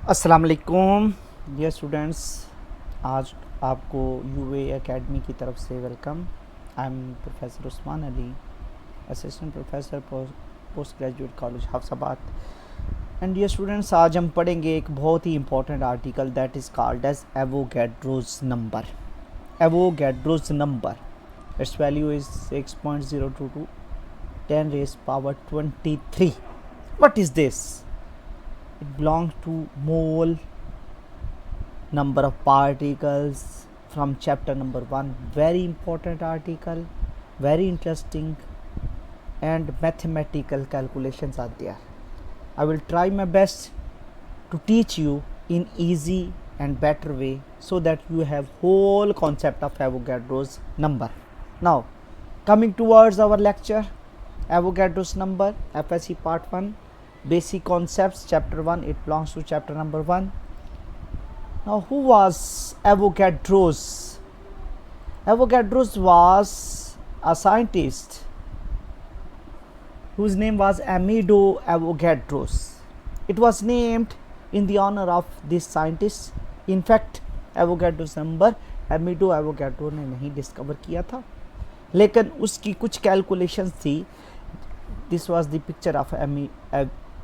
अस्सलाम वालेकुम dear students. आज आपको यूए एकेडमी की तरफ से welcome. I am professor Usman Ali, assistant professor post graduate college Hafizabad. And dear students, आज हम पढ़ेंगे एक बहुत ही important article that is called as Avogadro's number. Avogadro's number, its value is 6.022 10 raised power 23. What is this? It belongs to mole number of particles from chapter number 1. Very important article, very interesting, and mathematical calculations are there. I will try my best to teach you in easy and better way so that you have whole concept of Avogadro's number. Now coming towards our lecture, Avogadro's number, FSC part 1, basic concepts, chapter 1. It belongs to chapter number 1. Now, who was Avogadros? Avogadros was a scientist whose name was Amedeo Avogadros. It was named in the honor of this scientist. In fact, Avogadro's number Amedeo Avogadro ने नहीं discover किया था, लेकिन उसकी कुछ calculations थी. This was the picture of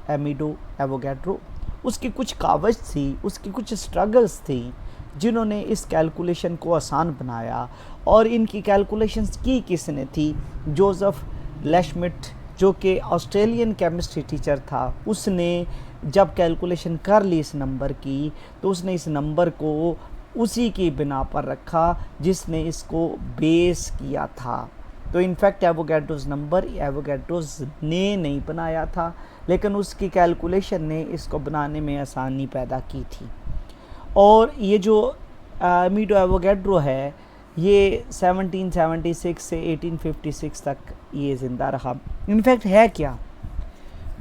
Amedeo Avogadro. उसकी कुछ कावज थी, उसकी कुछ स्ट्रगल्स थी जिन्होंने इस कैलकुलेशन को आसान बनाया. और इनकी कैलकुलेशंस की किसने थी? जोसेफ लेशमिट, जो कि ऑस्ट्रेलियन केमिस्ट्री टीचर था. उसने जब कैलकुलेशन कर ली इस नंबर की, तो उसने इस नंबर को उसी की बिना पर रखा जिसने इसको बेस किया था. तो इनफैक्ट एवोगैड्रोज नंबर एवोगैड्रोज ने नहीं बनाया था, लेकिन उसकी कैलकुलेशन ने इसको बनाने में आसानी पैदा की थी. और ये जो एमिडो एवोगैड्रो है, ये 1776 से 1856 तक ये ज़िंदा रहा. इनफैक्ट है क्या?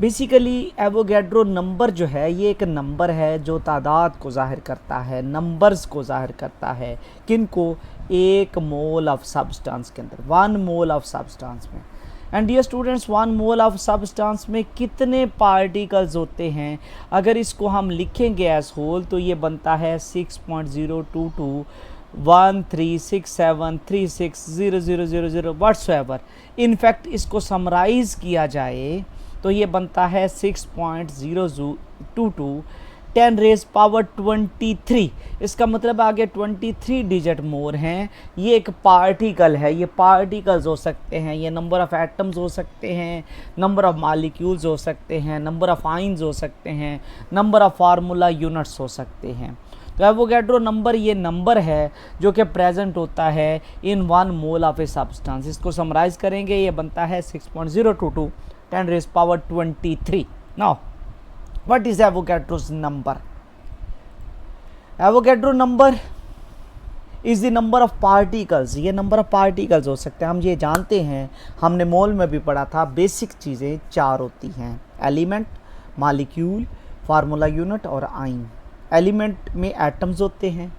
बेसिकली एवोगैड्रो नंबर जो है, ये एक नंबर है जो तादाद को ज़ाहिर करता है, नंबर्स को ज़ाहिर करता है. किनको? एक मोल ऑफ सब्सटेंस के अंदर, 1 मोल ऑफ सब्सटेंस में. And dear students, 1 mole of substance में कितने पार्टिकल्स होते हैं? अगर इसको हम लिखेंगे एज होल, तो ये बनता है 6.022 1367360000 व्हाट्सएवर. इनफैक्ट इसको समराइज़ किया जाए तो ये बनता है 6.022 10 raised power 23. इसका मतलब आगे 23 डिजिट मोर हैं. ये एक पार्टिकल है, ये पार्टिकल्स हो सकते हैं, ये नंबर ऑफ़ एटम्स हो सकते हैं, नंबर ऑफ़ मॉलिक्यूल्स हो सकते हैं, नंबर ऑफ़ आइंस हो सकते हैं, नंबर ऑफ़ फार्मूला यूनिट्स हो सकते हैं. तो एवोगैड्रो नंबर ये नंबर है जो कि प्रेजेंट होता है इन 1 मोल ऑफ ए सब्सटेंस. इसको समराइज़ करेंगे, ये बनता है 6.022 10 raised power 23. Now, what is Avogadro's number? Avogadro number is the number of particles. ये नंबर ऑफ पार्टिकल्स हो सकते हैं. हम ये जानते हैं, हमने मोल में भी पढ़ा था. बेसिक चीज़ें 4 होती हैं: एलिमेंट, मॉलिक्यूल, फार्मूला यूनिट और आइन. एलिमेंट में एटम्स होते हैं,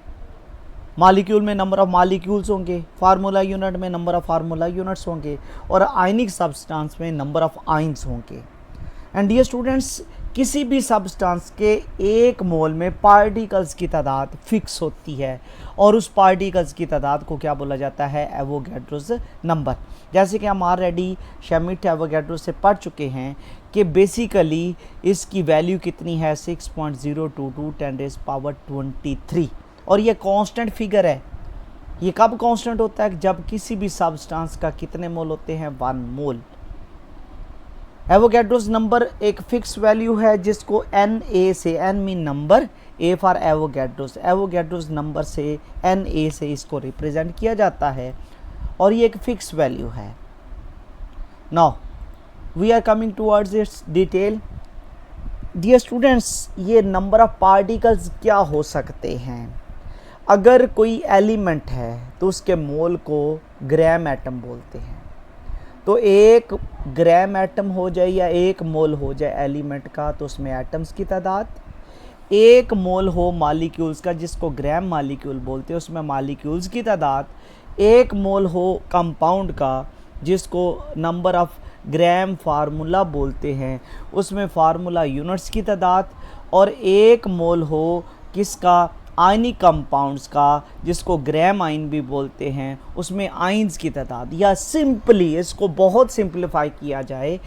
मॉलिक्यूल में नंबर ऑफ़ मॉलिक्यूल्स होंगे, फार्मूला यूनिट में नंबर ऑफ़ फार्मूला यूनिट्स होंगे, और आयनिक सब्सटेंस में नंबर ऑफ़ आइंस होंगे. एंड डियर स्टूडेंट्स, किसी भी सब्सटेंस के एक मोल में पार्टिकल्स की तादाद फिक्स होती है, और उस पार्टिकल्स की तादाद को क्या बोला जाता है? Avogadro's number. जैसे कि हम ऑलरेडी शेमिट एवोगैड्रो से पढ़ चुके हैं कि बेसिकली इसकी वैल्यू कितनी है? 6.022 10 raised power 23. और ये कांस्टेंट फिगर है. ये कब कांस्टेंट होता है? जब किसी भी सब्सटेंस का कितने मोल होते हैं? 1 मोल. एवोगैड्रोस नंबर एक फिक्स वैल्यू है जिसको Na से, N mean number, A for Avogadro's, Avogadro's number से, Na से इसको रिप्रेजेंट किया जाता है, और ये एक फिक्स वैल्यू है. Now we are coming towards its detail. Dear students, ये नंबर ऑफ पार्टिकल्स क्या हो सकते हैं? अगर कोई एलिमेंट है तो उसके मोल को ग्राम एटम बोलते हैं. तो एक ग्राम एटम हो जाए या 1 मोल हो जाए एलिमेंट का, तो उसमें एटम्स की तादाद. 1 मोल हो मॉलिक्यूल्स का, जिसको ग्राम मॉलिक्यूल बोलते हैं, उसमें मॉलिक्यूल्स की तादाद. 1 मोल हो कंपाउंड का, जिसको नंबर ऑफ़ ग्राम फार्मूला बोलते हैं, उसमें फार्मूला यूनिट्स की तादाद. और 1 मोल हो किसका, आयनिक कंपाउंड्स का, जिसको ग्राम आइन भी बोलते हैं, उसमें आइंस की तादाद, या सिंपली इसको बहुत सिंप्लीफाई किया जाए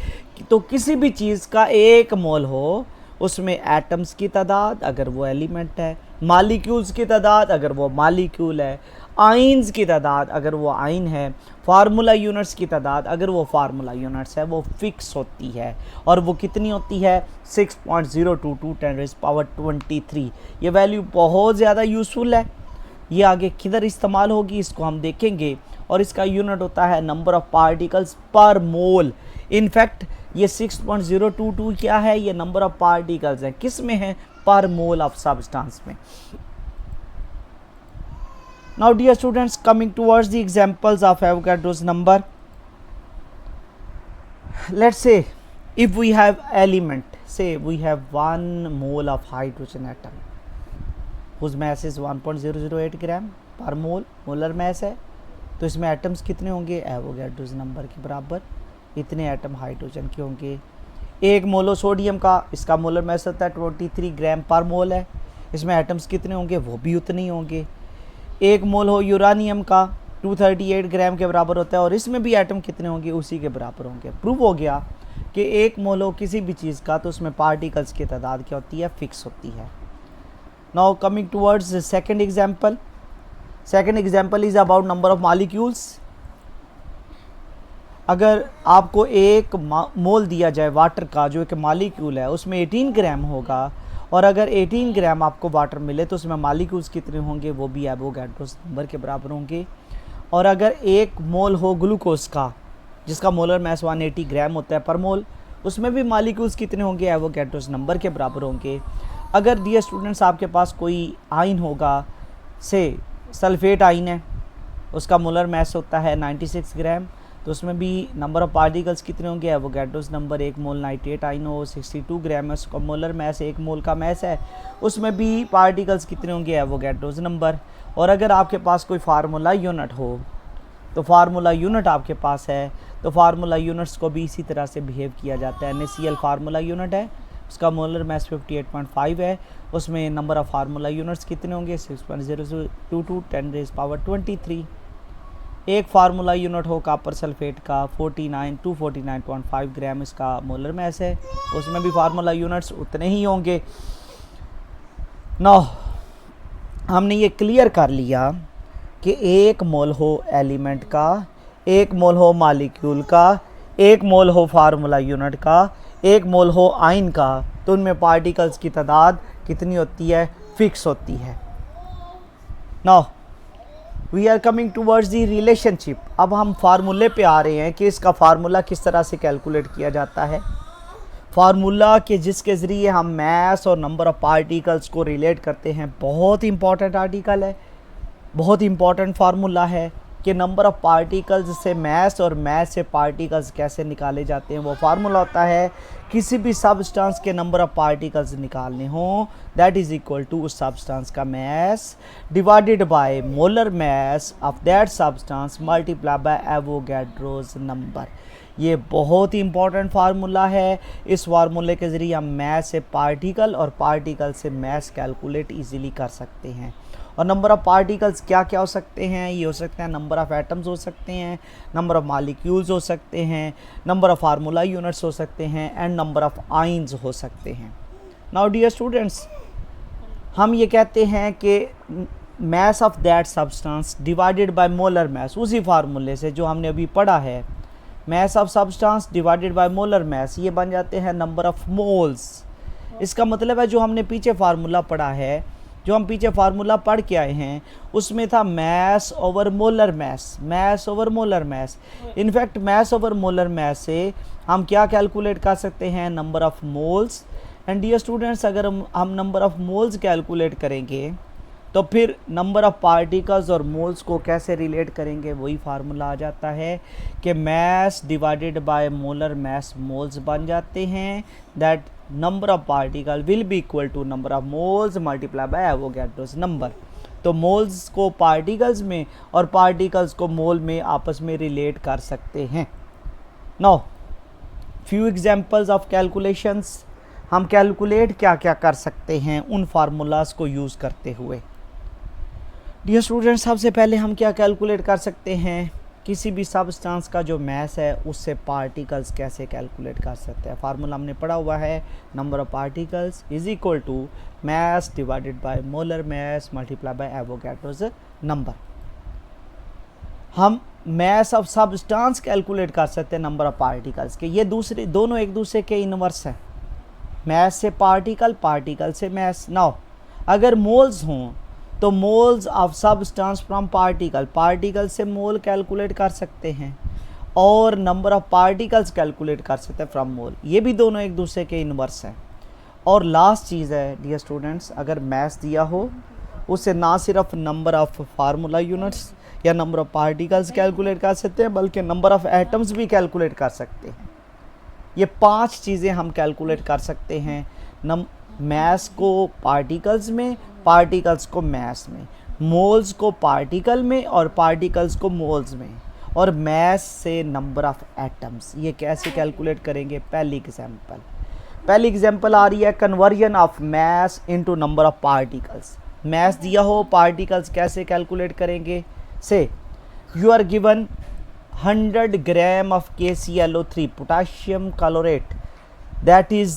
तो किसी भी चीज़ का 1 मोल हो उसमें एटम्स की तादाद अगर वो एलिमेंट है, मालिक्यूल्स की तादाद अगर वो मालिक्यूल है, आइंस की तादाद अगर वो आइन है, फार्मूला यूनिट्स की तादाद अगर वो फार्मूला यूनिट्स है, वो फिक्स होती है। और वो कितनी होती है, 6.022 10⁻23। ये वैल्यू बहुत ज़्यादा यूज़फुल है। ये आगे किधर इस्तेमाल होगी इसको हम देखेंगे। और इसका यूनिट होता है नंबर ऑफ़ पार्टिकल्स पर मोल। इनफैक्ट ये 6.022 क्या है, ये नंबर ऑफ़ पार्टिकल्स है, किस में है, पर मोल ऑफ सब्सटेंस में। Now dear students, coming towards the examples of Avogadro's number, let's say if we have element, say we have 1 mole of hydrogen atom whose mass is 1.008 gram per mole, molar mass है, तो इसमें atoms कितने होंगे, Avogadro's number के बराबर इतने atom hydrogen के होंगे। 1 मोलो सोडियम का, इसका मोलर मास होता है 23 ग्राम पर मोल है, इसमें एटम्स कितने होंगे, वो भी उतने ही होंगे। 1 मोल हो यूरानियम का 238 ग्राम के बराबर होता है, और इसमें भी एटम कितने होंगे, उसी के बराबर होंगे। प्रूव हो गया कि 1 मोल हो किसी भी चीज़ का तो उसमें पार्टिकल्स की तादाद क्या होती है, फिक्स होती है। Now coming towards second example. Second example is about number of molecules. अगर आपको 1 मोल दिया जाए वाटर का, जो एक मॉलिक्यूल है, उसमें 18 ग्राम होगा, और अगर 18 ग्राम आपको वाटर मिले तो उसमें मॉलिक्यूल्स कितने होंगे, वो भी एवोगैड्रोस नंबर के बराबर होंगे। और अगर 1 मोल हो ग्लूकोज का, जिसका मोलर मास 180 ग्राम होता है पर मोल, उसमें भी मॉलिक्यूल्स कितने होंगे, एवोगैड्रोस नंबर के बराबर होंगे। अगर डियर स्टूडेंट्स आपके पास कोई आइन होगा, से सल्फेट आइन है, उसका मोलर मास होता है 96 ग्राम, तो उसमें भी नंबर ऑफ़ पार्टिकल्स कितने होंगे, एवोगैड्रोस नंबर 1 मोल नाइट्रेट आइन हो 62 ग्राम है, उसका मोलर मास 1 मोल का मास है, उसमें भी पार्टिकल्स कितने होंगे, एवोगैड्रोस नंबर। और अगर आपके पास कोई फार्मूला यूनिट हो, तो फार्मूला यूनिट आपके पास है, तो फार्मूला यूनिट्स को भी इसी तरह से बिहेव किया जाता है। NaCl फार्मूला यूनिट है, उसका मोलर मास 58.5 है, उसमें नंबर ऑफ़ फार्मूला यूनिट्स कितने होंगे, 6.022 10⁻23। एक फार्मूला यूनिट हो कॉपर सल्फेट का 249.5 ग्राम इसका मोलर मास है, उसमें भी फार्मूला यूनिट्स उतने ही होंगे। नौ हमने ये क्लियर कर लिया कि 1 मोल हो एलिमेंट का, 1 मोल हो मॉलिक्यूल का, 1 मोल हो फार्मूला यूनिट का, 1 मोल हो आइन का, तो उनमें पार्टिकल्स की तादाद कितनी होती है, फिक्स होती है। Now we are coming towards the relationship. अब हम फार्मूले पे आ रहे हैं कि इसका फार्मूला किस तरह से कैलकुलेट किया जाता है। फार्मूला के जिसके ज़रिए हम मास और नंबर ऑफ़ पार्टिकल्स को रिलेट करते हैं, बहुत इंपॉर्टेंट आर्टिकल है, बहुत इंपॉर्टेंट फार्मूला है कि नंबर ऑफ़ पार्टिकल्स से मास और मास से पार्टिकल्स कैसे निकाले जाते हैं। वो फार्मूला होता है किसी भी सब्सटेंस के नंबर ऑफ़ पार्टिकल्स निकालने हों, दैट इज़ इक्वल टू उस सब्सटेंस का मास divided by molar mass of that substance multiply by Avogadro's number. ये बहुत ही इंपॉर्टेंट फार्मूला है। इस फार्मूले के ज़रिए हम मास से पार्टिकल और पार्टिकल से मास कैलकुलेट इजीली कर सकते हैं। और नंबर ऑफ़ पार्टिकल्स क्या क्या हो सकते हैं, ये हो सकते हैं नंबर ऑफ़ एटम्स हो सकते हैं, नंबर ऑफ़ मॉलिक्यूल्स हो सकते हैं, नंबर ऑफ़ फार्मूला यूनिट्स हो सकते हैं, एंड नंबर ऑफ़ आइंस हो सकते हैं। नाउ डियर स्टूडेंट्स, हम ये कहते हैं कि mass of that substance divided by molar मास, उसी फार्मूले से जो हमने अभी पढ़ा है, mass of substance divided by molar मास, ये बन जाते हैं नंबर ऑफ़ मोल्स। इसका मतलब है जो हमने पीछे फार्मूला पढ़ा है, जो हम पीछे फार्मूला पढ़ के आए हैं, उसमें था mass over molar mass, mass over molar mass. In fact mass over molar mass से हम क्या कैलकुलेट कर सकते हैं, number of moles. And dear students, अगर हम नंबर ऑफ़ मोल्स कैलकुलेट करेंगे तो फिर नंबर ऑफ़ पार्टिकल्स और मोल्स को कैसे रिलेट करेंगे, वही फार्मूला आ जाता है कि mass divided by molar mass moles बन जाते हैं, that number of particle will be equal to number of moles multiply by Avogadro's number. तो मोल्स को पार्टिकल्स में और पार्टिकल्स को मोल में आपस में रिलेट कर सकते हैं। Now few examples of calculations. हम कैलकुलेट क्या क्या कर सकते हैं उन फार्मूलाज को यूज़ करते हुए। डियर स्टूडेंट्स, सबसे पहले हम क्या कैलकुलेट कर सकते हैं, किसी भी सब्सटेंस का जो मास है उससे पार्टिकल्स कैसे कैलकुलेट कर सकते हैं। फार्मूला हमने पढ़ा हुआ है, number of particles is equal to mass divided by molar mass multiply by Avogadro's number. हम मास ऑफ सब्सटेंस कैलकुलेट कर सकते हैं नंबर ऑफ पार्टिकल्स के। ये दूसरे दोनों एक दूसरे के इनवर्स हैं, मास से पार्टिकल, पार्टिकल से मास। नाउ अगर मोल्स हों तो moles of substance from particle, particle से मोल कैलकुलेट कर सकते हैं और नंबर ऑफ पार्टिकल्स कैलकुलेट कर सकते हैं फ्रॉम मोल। ये भी दोनों एक दूसरे के इनवर्स हैं। और लास्ट चीज़ है डियर स्टूडेंट्स, अगर मास दिया हो उससे ना सिर्फ नंबर ऑफ फार्मूला यूनिट्स या नंबर ऑफ पार्टिकल्स कैलकुलेट कर सकते हैं बल्कि नंबर ऑफ एटम्स भी कैलकुलेट कर सकते हैं। ये 5 चीज़ें हम कैलकुलेट कर सकते हैं, मास को पार्टिकल्स में, पार्टिकल्स को मास में, मोल्स को पार्टिकल में और पार्टिकल्स को मोल्स में, और मास से नंबर ऑफ एटम्स। ये कैसे कैलकुलेट करेंगे? पहली एग्जांपल आ रही है, conversion of mass into number of particles. Mass दिया हो, पार्टिकल्स कैसे कैलकुलेट करेंगे? So you are given 100 gram of KClO3 potassium chlorate that is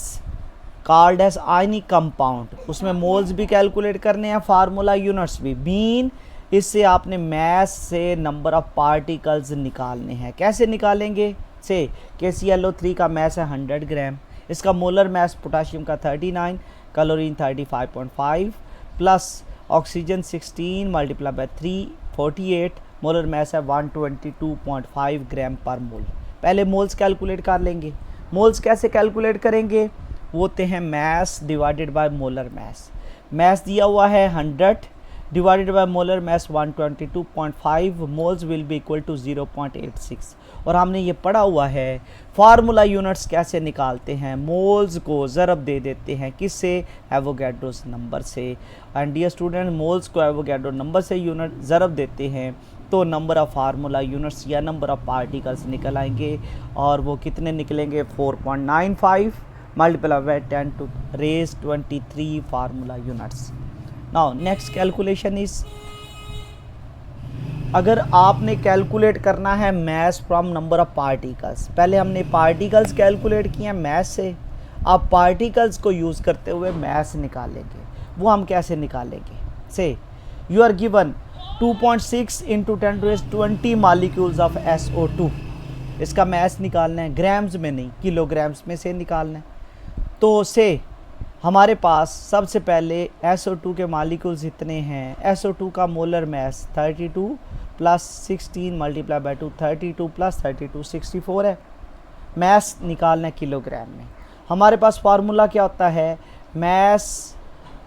called as ionic compound. उसमें मोल्स भी कैलकुलेट करने हैं, फार्मूला यूनिट्स भी। मीन इससे आपने मास से नंबर ऑफ पार्टिकल्स निकालने हैं। कैसे निकालेंगे? से KClO3 का मास है 100 ग्राम, इसका मोलर मास पोटाशियम का 39, chlorine 35.5 plus oxygen 16 multiply bye 3 48, molar mass है 122.5 ग्राम पर मोल। पहले मोल्स कैलकुलेट कर लेंगे। मोल्स कैसे कैलकुलेट करेंगे? वो होते हैं mass divided by molar mass. Mass दिया हुआ है 100 divided by molar mass 122.5, moles will be equal to 0.86। और हमने ये पढ़ा हुआ है फार्मूला यूनिट्स कैसे निकालते हैं। मोल्स को ज़रब दे देते हैं किससे? एवोगैड्रोस नंबर से। एंड डियर स्टूडेंट, मोल्स को एवोगैड्रो नंबर से यूनिट ज़रब देते हैं तो नंबर ऑफ फार्मूला यूनिट्स या नंबर ऑफ पार्टिकल्स निकल आएंगे। और वो कितने निकलेंगे? 4.95 multiply by 10 to raise 23 formula units. Now next calculation is, अगर आपने कैलकुलेट करना है mass from number of particles. पहले हमने पार्टिकल्स कैलकुलेट किए मास से, अब पार्टिकल्स को यूज़ करते हुए मास निकालेंगे। वो हम कैसे निकालेंगे? So you are given 2.6 into 10⁻20 molecules of SO2। इसका मास निकालना है, ग्राम्स में नहीं, किलोग्राम्स में से निकालना है। तो से हमारे पास सबसे पहले SO2 के मॉलिक्यूल्स इतने हैं। SO2 का molar mass 32 plus 16 multiply by 2, 32 plus 32 64 है। मास निकालना है किलोग्राम में। हमारे पास फार्मूला क्या होता है? Mass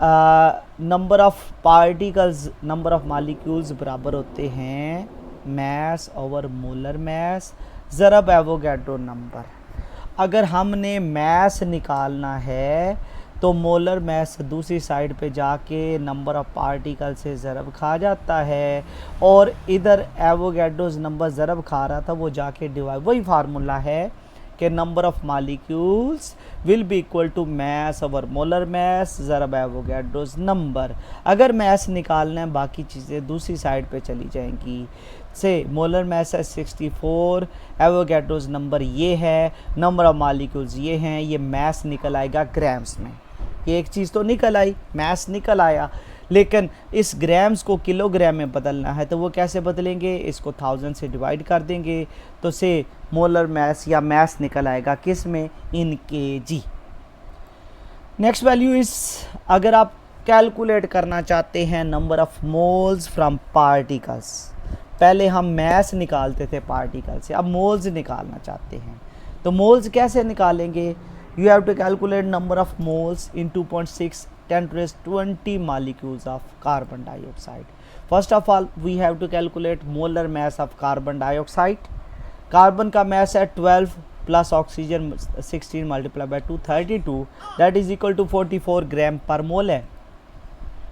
number of particles number of molecules बराबर होते हैं मास ओवर मोलर मास ज़रब एवोगैड्रो नंबर। अगर हमने मास निकालना है तो मोलर मास दूसरी साइड पे जाके नंबर ऑफ पार्टिकल से ज़रब खा जाता है, और इधर एवोगैड्रोस नंबर ज़रब खा रहा था वो जाके डिवाइड। वही फार्मूला है कि number of molecules will be equal to mass over molar mass ज़रब एवोगैड्रोस नंबर। अगर मास निकालना है बाकी चीज़ें दूसरी साइड पे चली जाएंगी। से मोलर मास है 64, एवोगैड्रोस नंबर ये है, नंबर ऑफ मॉलिक्यूल्स ये हैं, ये मास निकल आएगा ग्राम्स में। ये एक चीज़ तो निकल आई, मास निकल आया, लेकिन इस ग्राम्स को किलोग्राम में बदलना है तो वो कैसे बदलेंगे? इसको 1000 से डिवाइड कर देंगे तो से मोलर मास या मास निकल आएगा किस में? इन kg। नेक्स्ट वैल्यू इस, अगर आप कैलकुलेट करना चाहते हैं number of moles from particles, पहले हम मास निकालते थे पार्टिकल से, अब मोल्स निकालना चाहते हैं तो मोल्स कैसे निकालेंगे? You have to calculate number of moles in 2.6 10⁻20 molecules of carbon dioxide. First of all, we have to calculate molar mass of carbon dioxide. Carbon का mass है 12 plus oxygen 16 multiply by 2 32, that is equal to 44 gram पर mole है।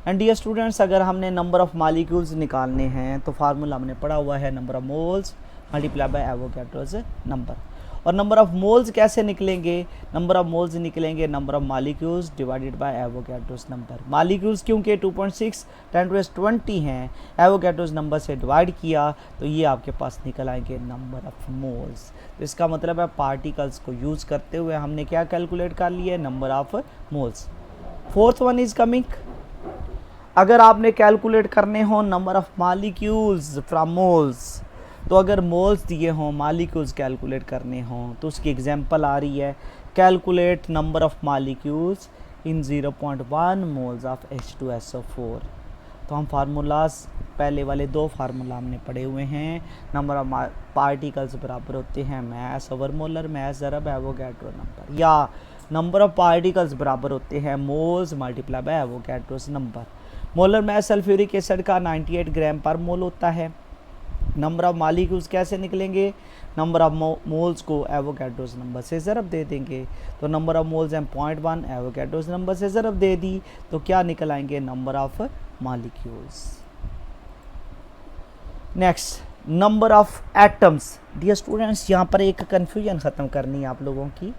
And dear students, अगर हमने number of molecules निकालने हैं तो formula हमने पढ़ा हुआ है number of moles multiply by Avogadro's number. और नंबर ऑफ मोल्स कैसे निकलेंगे, नंबर ऑफ मोल्स निकलेंगे number of molecules divided by Avogadro's number. Molecules क्योंकि 2.6 10⁻20 हैं, एवोगैड्रोस नंबर से डिवाइड किया तो ये आपके पास निकल आएंगे नंबर ऑफ मोल्स। तो इसका मतलब है पार्टिकल्स को यूज़ करते हुए हमने क्या कैलकुलेट कर लिया है, number of moles. Fourth one is coming, अगर आपने कैलकुलेट करने हो number of molecules from moles, तो अगर मोल्स दिए हों मालिक्यूल्स कैलकुलेट करने हों तो उसकी एग्जांपल आ रही है, calculate number of molecules in 0.1 moles of H2SO4। तो हम फार्मूलाज पहले वाले दो फार्मूला हमने पढ़े हुए हैं, नंबर ऑफ पार्टिकल्स बराबर होते हैं मास ओवर मोलर मास ज़रब एवोगैड्रो नंबर, या नंबर ऑफ पार्टिकल्स बराबर होते हैं moles multiply by Avogadro's number. Molar mass sulphuric acid का 98 ग्राम पर मोल होता है। नंबर ऑफ मालिक्यूल्स कैसे निकलेंगे, नंबर ऑफ मोल्स को एवोगैड्रोस नंबर से ज़रब दे देंगे, तो नंबर ऑफ मोल्स हैं 0.1, एवोगैड्रोस नंबर से ज़रब दे दी तो क्या निकल आएंगे, number of molecules. Next, number of atoms. Dear students, यहाँ पर एक कन्फ्यूजन ख़त्म करनी है आप लोगों की।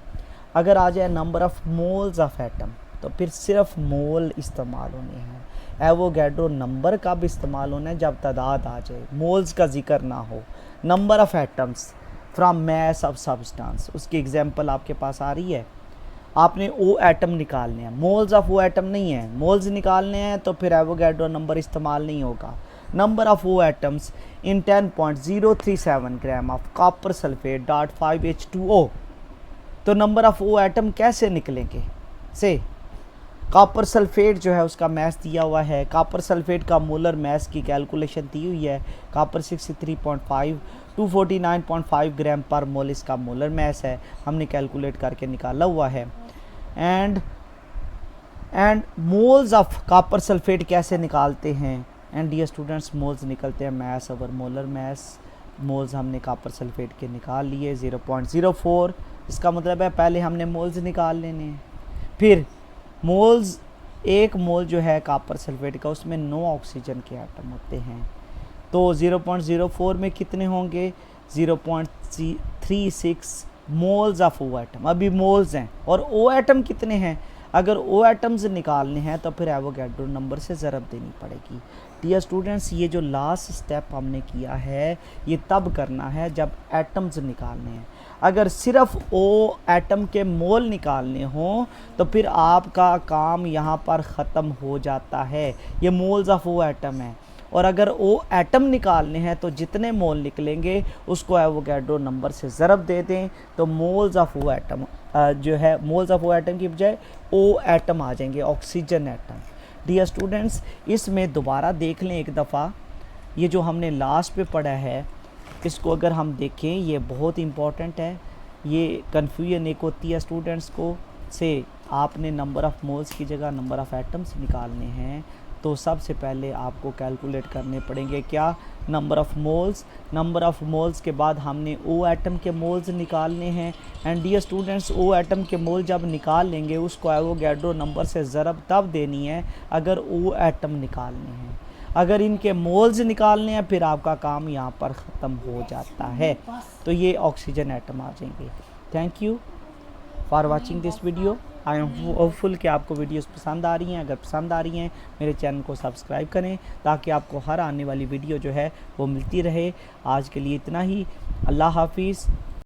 अगर आ जाए number of moles of atom तो फिर सिर्फ मोल इस्तेमाल होने हैं, एवोगैड्रो नंबर का भी इस्तेमाल होना है जब तादाद आ जाए, मोल्स का जिक्र ना हो। Number of atoms from mass of substance, उसकी एग्जांपल आपके पास आ रही है, आपने ओ एटम निकालने हैं, मोल्स ऑफ ओ एटम नहीं है, मोल्स निकालने हैं तो फिर एवोगैड्रो नंबर इस्तेमाल नहीं होगा। Number of O atoms in 10.037 gram of copper sulphate dot 5H2O। तो नंबर ऑफ ओ एटम कैसे निकलेंगे, से कॉपर सल्फेट जो है उसका मैस दिया हुआ है, कॉपर सल्फेट का मोलर मैस की कैलकुलेशन दी हुई है, कॉपर 63.5 249.5 ग्राम पर मोल इसका मोलर मैस है, हमने कैलकुलेट करके निकाला हुआ है। And moles of copper sulphate कैसे निकालते हैं, एंड डियर स्टूडेंट्स मोल्स निकलते हैं mass over molar mass. Moles हमने कॉपर सल्फेट के निकाल लिए 0.04, इसका मतलब है पहले हमने मोल्स निकाल लेने हैं, फिर मोल्स, एक मोल जो है कॉपर सल्फेट का उसमें 9 ऑक्सीजन के एटम होते हैं, तो 0.04 में कितने होंगे, 0.36 मोल्स ऑफ ओ एटम। अभी मोल्स हैं और ओ एटम कितने हैं, अगर ओ एटम्स निकालने हैं तो फिर एवोगैड्रो नंबर से ज़रब देनी पड़ेगी। डियर स्टूडेंट्स, ये जो लास्ट स्टेप हमने किया है ये तब करना है जब एटम्स निकालने हैं। अगर सिर्फ ओ एटम के मोल निकालने हों तो फिर आपका काम यहाँ पर ख़त्म हो जाता है, ये मोल्स ऑफ ओ एटम है। और अगर ओ एटम निकालने हैं तो जितने मोल निकलेंगे उसको एवोगैड्रो नंबर से ज़रब दे दें तो मोल्स ऑफ ओ एटम जो है, मोल्स ऑफ ओ एटम की बजाय ओ एटम आ जाएंगे, ऑक्सीजन एटम। डियर स्टूडेंट्स, इसमें दोबारा देख लें एक दफ़ा, ये जो हमने लास्ट पे पढ़ा है इसको अगर हम देखें ये बहुत इम्पॉर्टेंट है। ये कन्फ्यूजन एक होती है स्टूडेंट्स को, से आपने नंबर ऑफ़ मोल्स की जगह नंबर ऑफ़ एटम्स निकालने हैं तो सबसे पहले आपको कैलकुलेट करने पड़ेंगे क्या, number of moles. Number of moles के बाद हमने ओ एटम के मोल्स निकालने हैं। And dear students, O atom के मोल जब निकाल लेंगे उसको एवोगैड्रो नंबर से ज़रब तब देनी है अगर ओ एटम निकालने हैं। अगर इनके मोल्स निकालने हैं फिर आपका काम यहाँ पर ख़त्म हो जाता है, तो ये ऑक्सीजन एटम आ जाएंगे। Thank you for watching this video. I am hopeful कि आपको वीडियोस पसंद आ रही हैं। अगर पसंद आ रही हैं मेरे चैनल को सब्सक्राइब करें ताकि आपको हर आने वाली वीडियो जो है वो मिलती रहे। आज के लिए इतना ही। अल्लाह हाफिज़।